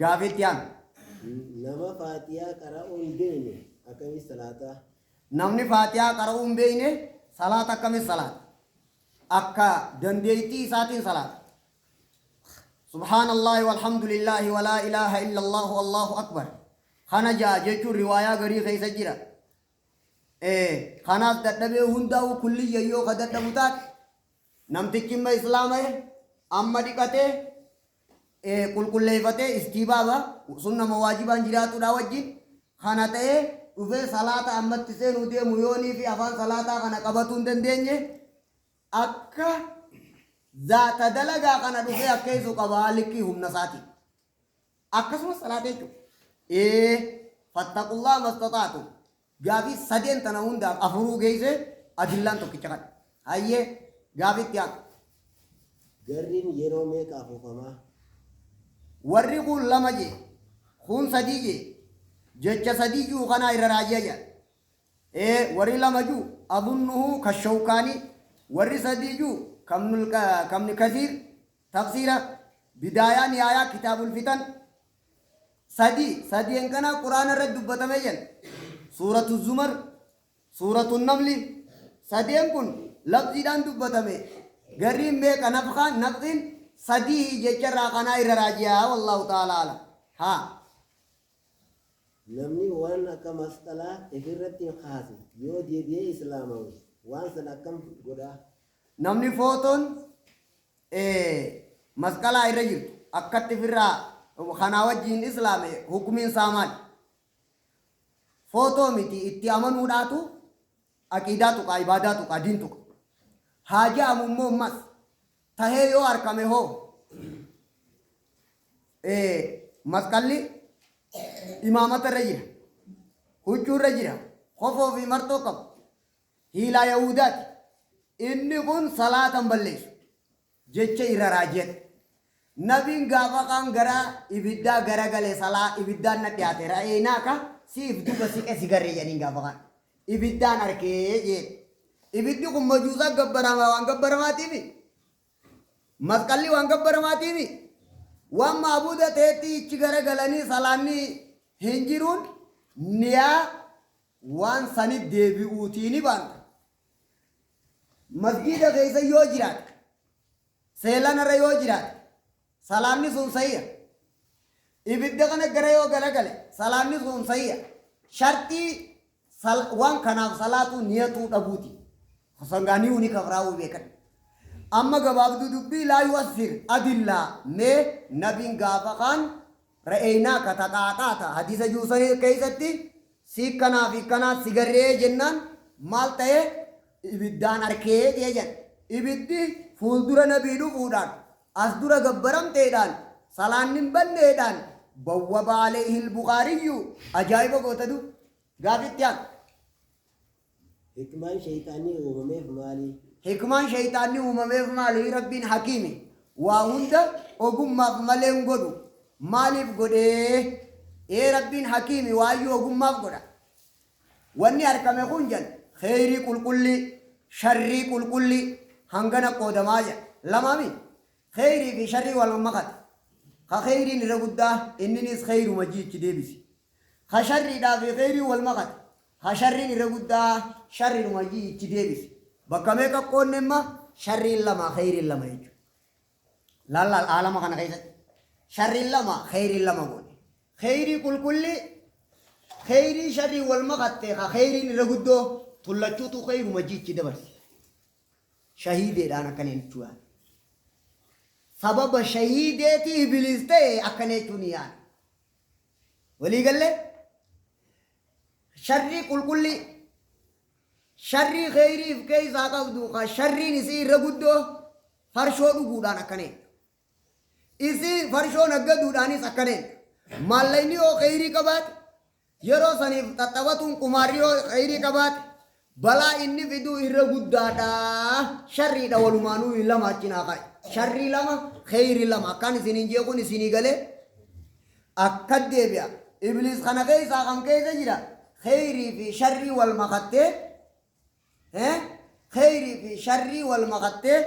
قابتيان نما فاتيا قرأون بيني أكمل صلاة نمني فاتحة قرؤون بينه صلاة كم صلاة أكا دنديتي ساتين صلاة سبحان الله والحمد لله ولا إله إلا الله والله أكبر خنا جا جيتو رواية غري خيس جرا خنا تدبي هندا وكل ييو قد تبوتات نمتكيم إسلام أما دكته كل ليفته استيبابا سنة مواجبان جراتو داوجين خنا تيه وفي صلاة أمت تسين ودي ميوني في أفان صلاة خنا قبطون دنديني أكا ذات دلقا خنا دوفي أكيسو قبالكي هم نساتي أكا سمع صلاة يجو فاتقوا الله ما استطعتم قافي سدين تنهون دا أفرو جيزي أدلان تو كيشكت هايه قافي تيان قرين يرومي كافو فما ورقوا لما جي خون سديجي جتش سديجو خنا إرراجيا جا وري لما جو أظنه كالشوكاني وري سديجو كمن كثير تفسير بداية نهاية كتاب الفتن سدي إنكنا قرآن الرد بتميل سورة الزمر سورة النمل سدي إنكن لفظي دان دبتمي قريم بيك نفخان نفخين سدي جتش راقنا إرراجيا والله تعالى أعلم ها نمني وانا كم أسئلة إفرتي خاص يو دي إسلامه وان سنة كم قدا namni footoon masqalaa irra jirtu akkatti firraa kanaa wajjiin islaame hukumiin isaa maali? Footoo miti itti amanuudhaatu aqiidaa tuqa ibaadaa tuqa diin tuqa haa jedhamu immoo ammas tahee yoo argame hoo masqalli imaamata irra jira huccuu irra jira kofoo fi martoo qabu hiilaa yahudaati inni kun salaatan balleessu jecha irra raajiyata nabiin gaafa kaan gara ibiddaa gara galee salaa ibiddaan na dhiyaate ra'eenaa ka siif duba siqe sigarree jedhaniin gaafa kaan ibiddaan arkee jedhe ibiddi kun majuusaa gabbaramaa waan gabbaramaatiifi masqalli waan gabbaramaatiifi waan maabuda ta'etti ichi gara galanii salaanni hin jiruun niyaa waan sanit deebi'uutiini baanta masjida keessa yoo jiraate seelanarra yoo jiraate salaanni sun sayya ibidda kana gara yoo galagale salaanni sun sayya shartii waan kanaaf salaatu niyatuu dhabuuti sangaanii uni kafraa'uu beekan amma gabaabduu dubbii laa yu'assir adillaa mee nabiin gaafa kaan ra'eenaa kataqaaqaata hadiisa juusanii keessatti si kanaa fi kanaa sigarree jennaan maal ta'ee ibiddaan arkee jejan ibiddi fuuldura nabii dhufuudhaan as dura gabbaramteedhaan salaannin banneedhaan bawwaba alayhil bukaariyyu ajaa'iba gootadu gaafitti haan hikmaan shaytaanii uumameef maali hikmaan shaytaanii uumameef maali rabbiin hakiimi waa hunda ogummaaf malee hin godhu maaliif godhee rabbiin hakiimi waayyuu ogummaaf godha wanni argame kun jan khayrii qulqulli sharrii qulqulli hangana qoodamaa jedha lamaami khayrii fi sharrii wal makate ka khayriin irra guddaa inninis khayruma jiichi deebisi ka sharriidhaa fi khayrii wal makate ka sharriin irra guddaa sharriinuma jiichi deebisi bakka meeqa qoonne imma sharriin lama khayriin lama jechuudha lallaal aalama kana keessatti sharriin lama khayriin lama godhe khayrii qulqulli khayrii sharrii wal makatte ka khayriin irra guddoo tullachuutu khayruma jiichi dabarsi shahiideedhaan akkaneen jechuudha sababa shahiideetii ibiliis ta'e akkana jechuun yaada walii galle sharrii qulqulli sharrii khayriif keessaa qabdu ka sharriin isii irra guddoo farshoo dhuguudhaan akkaneen isii farshoo naggaduudhaanis akkaneen maallayni yoo khayrii qabaate yeroo saniif xaxxabatuun qumaarri yoo khayrii qabaate balaa inni fiduu irra guddaadha sharriidha walumaanuu lama achinaa qabe sharrii lama khayrii lama akkaan isiniin jeequun isinii galee akka deebi'a ibliis kana keessaa kan keessa jira khayrii fi sharrii wal makattee khayrii fi sharrii wal makattee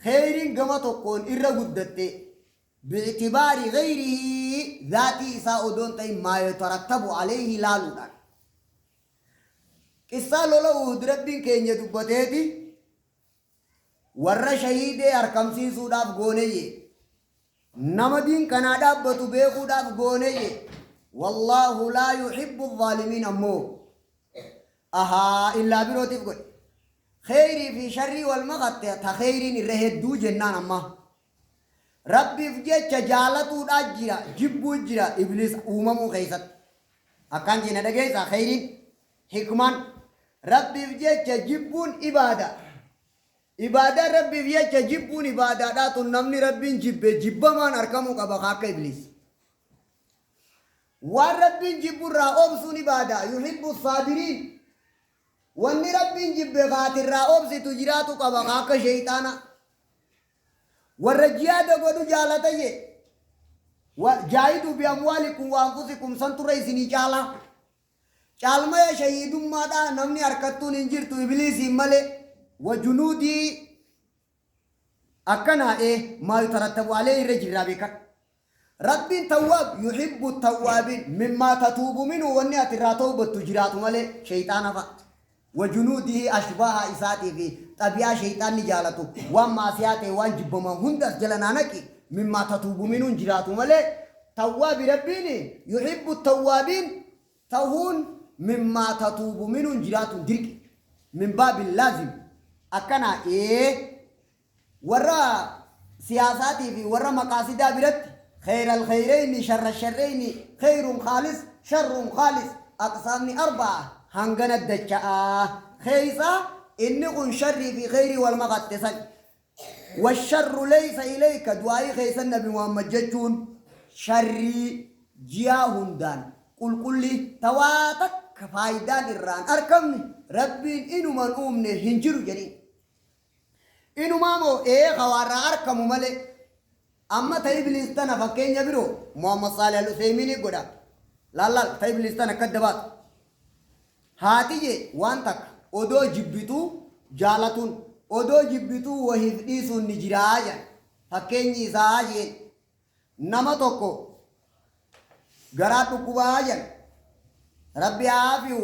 khayriin gama tokkoon irra guddatte bi'itibaari khayrihi ذاتي إسا أدون تي ما يترتب عليه لالونا قصة لولا ودربين كين يدبتيتي ورّا شهيدي أركم سيسوداف غوني نمدين كندا بتبيخو داف غوني والله لا يحب الظالمين أمو أها إلا بروتي بقول خيري في شري والمغطى تخيرين الرهدو جنان أما ربي فجأة جالتو داجرا جبو جرا إبليس أممو خيست أكان جنا دقيسا خيرين حكمان ربي فجأة جبون إبادة ربي فجأة جبون إبادة داتو نمني ربي جب من أركمو كبخاك إبليس وربي جبون رأوب سون إبادة يحب الصابرين واني ربي جب غاتر رأوب ستجراتو كبخاك شيطانا والرجيادة قدو جالتي وجاهدوا بأموالكم وأنفسكم سنتو رئيسيني جالا جالما يا شهيد مادا نمني أركتون انجرتو إبليسي ملي وجنودي أكنا ما يترتب عليه رجل رابكا رب تواب يحب التوابين مما تتوب منه واني أتراتو بتجرات ملي شيطانا فات وجنوده أشباه إساتي في طبيعة شيطان نجالته وما سياته وانجب من هندس جلنانك مما تتوب منه جراته ملي تواب ربيني يحب التوابين توهون مما تتوب منه جراته درك من باب اللازم أكنا ورا سياساتي في ورا مقاصدا برت خير الخيرين شر الشرين خير خالص شر خالص أقسامني أربعة هنغنا الدجاء خيسا إنكم شر في خير والمغتسل والشر ليس إليك دعائي خيسا النبي محمد جتون شري جياهندان قل لي تواتك فايدان الران أركمني ربي إنو من أمني هنجر جري إنو مامو خوارا أركمو ملي أما تيبليس تانا فكين يبرو محمد صالح الأسيميني قدا لا تيبليس تانا كدبات هاتي وانتك odoo jibbituu jaalatuun odoo jibbituu wahiif dhiisuun ni jiraa jedhan fakkeenyi isaa jeen nama tokko garaa dhukkubaa jedhan rabbi haafiu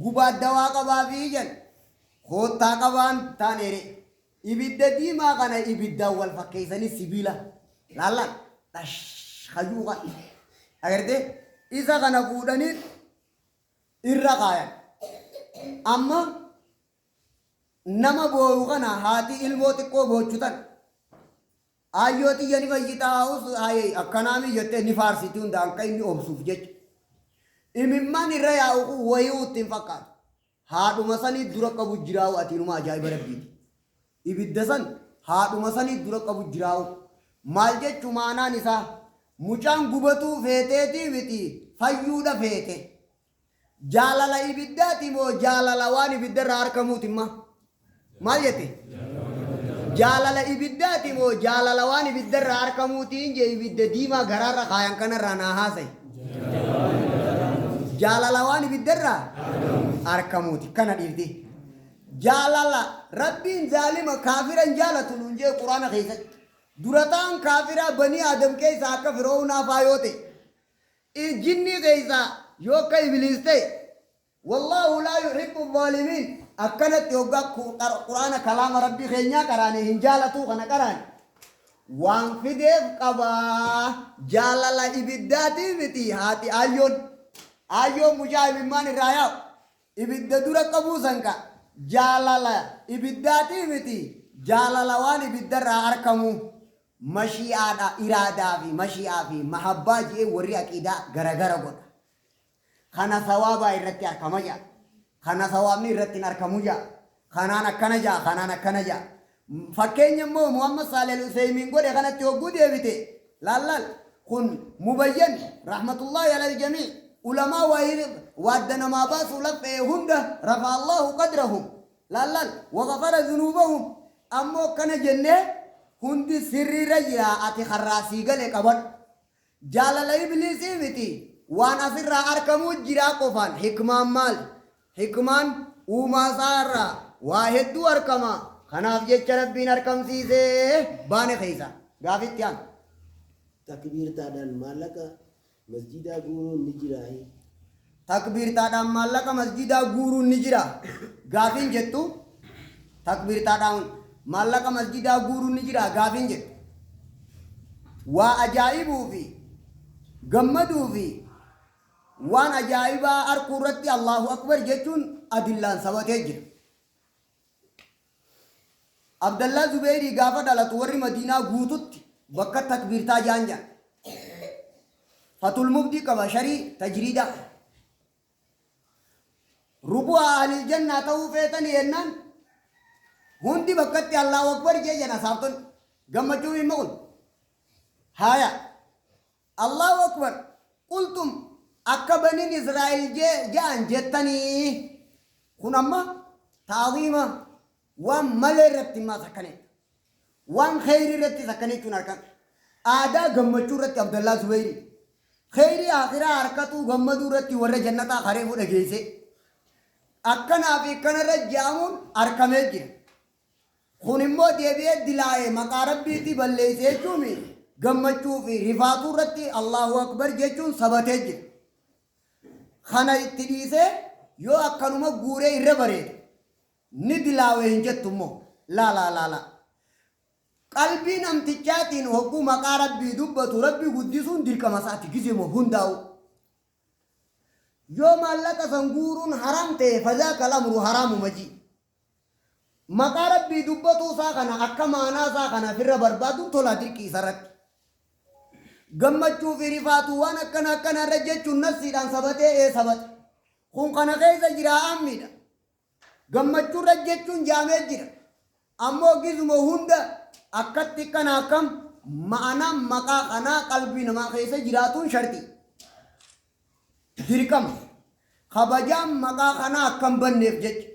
gubaa dawaa qabaafi jedhan koottaa qabaan taaneere ibidda diimaa kana ibiddaan wal fakkeessanii sibiila laallaan dhash hajuuqa agartee isa kana fuudhanii irra kaayan amma nama booyu kana haati ilmoo xiqqoo boochutan ayyooti yani fayyitaa'us hayee akkanaami jettee ni faarsiti hundaan akka inni obsuuf jecha imimmaan irra yaa'u wayii ittiin fakkaatu haadhuma sanii dura qabu jiraa'u atiinuma ajaa'iba rabbiiti ibidda san haadhuma sanii dura qabu jiraa'u maal jechu maanaan isaa mucaan gubatuu feeteetii miti fayyuudha feete jaalala ibiddaati moo jaalala waan ibiddarraa harkamuuti maal jette jaalala ibiddaati moo jaalala waan ibiddarraa harkamuutiin je ibidda diimaa garaarra kaayan kanarraa naa haasayi jaalala waan ibiddarraa harkamuuti kana dhiifti jaalala rabbiin zaalima kaafiran jaalatu nuun jee quraana keessatti durataan kaafiraa banii aadam keessa akka firoonaa faayoote jinni keessa يوكا إبليستي والله لا يحب الظالمين أكنت يوكا قرآن كلام ربي خينيا كراني هنجالتو خنا كراني وان فيديف قبا جالala إبداتي بتي هاتي آيون مجاي بمان الرايا إبدا دورا قبوسنكا جالala إبداتي بتي جالala وان إبدا راركمو مشيئة إرادة في مشيئة في محبة جي وريا كيدا غرغرة قد خانا ثوابا إرتي أركمجا خانا ثوابني إرتي أركمجا خانا نكنجا فكين يمو محمد صلى الله عليه وسلم قد خانا تيوغو ديبتي لا كن مبين رحمة الله على الجميع علماء وادنا ما باسوا لك هند رفع الله قدرهم لا وغفر ذنوبهم أمو كان جنة هند سر رجلا أتي خراسي قلق أبد جالل إبليسي بتي وان أسر أركمو جرا قفان حكمان مال حكمان وما سارا واحد دو أركما خناف جيچ ربين أركم سيسي بان خيسا غافت يان takbir taadhaan maallaqa masjidaa guuruun ni jiraahi. takbiirtaadhaan maallaqa masjidaa guuruun ni jira gaafiin jettu takbiirtaadhaan maallaqa masjidaa guuruun ni jira gaafiin jettu waa ajaa'ibuu fi gammaduu fi waan ajaa'ibaa arkuu irratti Allahu akbar jechuun adillaan sabatee jira. Abdallaa Zubeyrii gaafa dhalatu warri Madiinaa guututti bakka takbiirtaa jaanjaan fatul mubdii qaba sharii tajriida rubu'a ahlil jannaa ta'uu feetanii yennaan hundi bakkatti Allahu akbar jee jana saafton gammachuu hin maqul haya Allahu akbar qultum akka baniin Israa'el jaan jettanii kun amma ta'ziima waan malee irratti himaa sakkaneet waan kheyrii irratti sakkaneechuun harkan aadaa gammachuu irratti Abdallaa Zubeyrii kheyrii akhiraa harkatuu gammaduu irratti warra jannataa kareefuu dhageesse akkanaa fi kanarra jaamuun harkamee jira kun immoo deebi'ee dilaa'ee maqaa rabbiitti balleessee jechuun gammachuu fi rifaatuu irratti Allahu akbar jechuun sabatee jira kana itti dhiisee yoo akkanuma guuree irra bareeda ni dilaawee hin jettu immoo laa qalbii namtichaatiin hogguu maqaa rabbii dubbatu rabbii guddisuun dirqama isaati gizeemo hundaa'u yoo maallaqa san guuruun haram ta'e fazaaka lamru haraamu majii maqaa rabbii dubbatuu isaa kana akka maanaa isaa kana firra barbaadu tola dirqii isarratti gammachuu fi rifaatuu waan akkana irra jechuun nafsiidhaan sabatee sabate kun kana keessa jira ammidha gammachuu irra jechuun jaamee jira ammoo gizuma hunda akkatti kana akkam ma'anaa maqaa kanaa qalbii namaa keessa jiraatuun sharti dirqama kabajaan maqaa kanaa akkam banneef jecha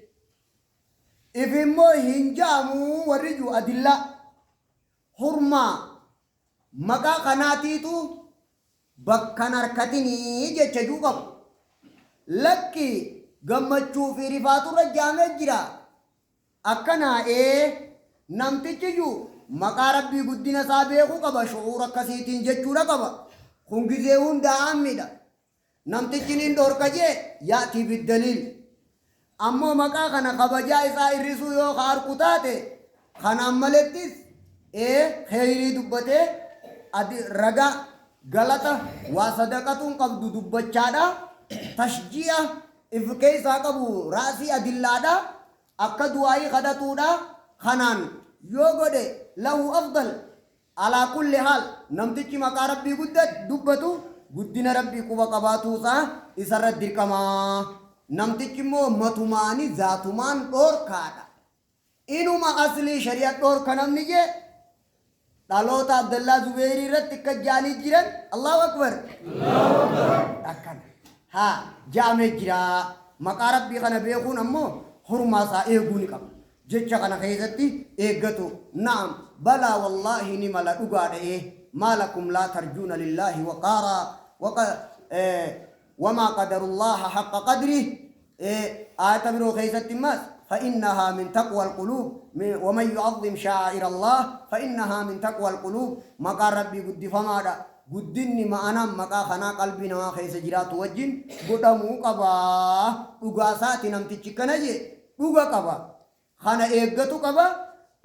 if immoo hin jaamuu warri jiru adillaa hurmaa maqaa kanaatiitu bakkan harkatinii jecha juu qabu lakki gammachuu fi rifaaturra jaamee jira akkanaa namtichi jiru maqaa rabbii guddina isaa beekuu qaba shu'uura akkasiitiin jechuudha qaba kun gizee hundaa ammidha namtichi nin dhorka jee yaatii biddaliil ammoo maqaa kana kabajaa isaa irrisuu yoo ka harku taate kanaan malettis kheyrii dubbatee raga galata waa sadaqatuun qabdu dubbachaadha tashji'a if keessaa qabu raasii adillaadha akka du'aayii kadhatuudha kanaan yoo godhe lahu afdal alaa kulli haal namtichi maqaa rabbii dubbatu guddina rabbii quba qabaatuusaa isarra dirqamaa namtichi immoo matumaani zaatumaan dhoorkaadha inuma aslii shari'a dhoorka namni jee dhaloota Abdallaa Zubeyrii irratti akka jaanii jiran Allahu akbar akkana haa jaamee jira maqaa rabbii kana beekuun ammoo hurmaa isaa eeguu ni qaba jecha kana keessatti eeggatu na'am balaa wallaahi ni mala dhugaadha maalakum laa tarjuuna lillaahi waqaaraa وما قدر الله حق قدره آية برو خيست الناس فإنها من تقوى القلوب ومن يعظم شعائر الله فإنها من تقوى القلوب مقا ربي قد فمادا قدني ما أنا مقا خنا قلبنا ما خيس جرات وجن قدمو قبا أغاسات نمتي كنجي أغا قبا خنا إيقتو قبا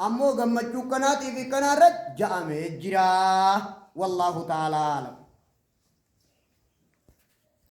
أمو غمجو كناتي في كنارت جامع جرا والله تعالى عالم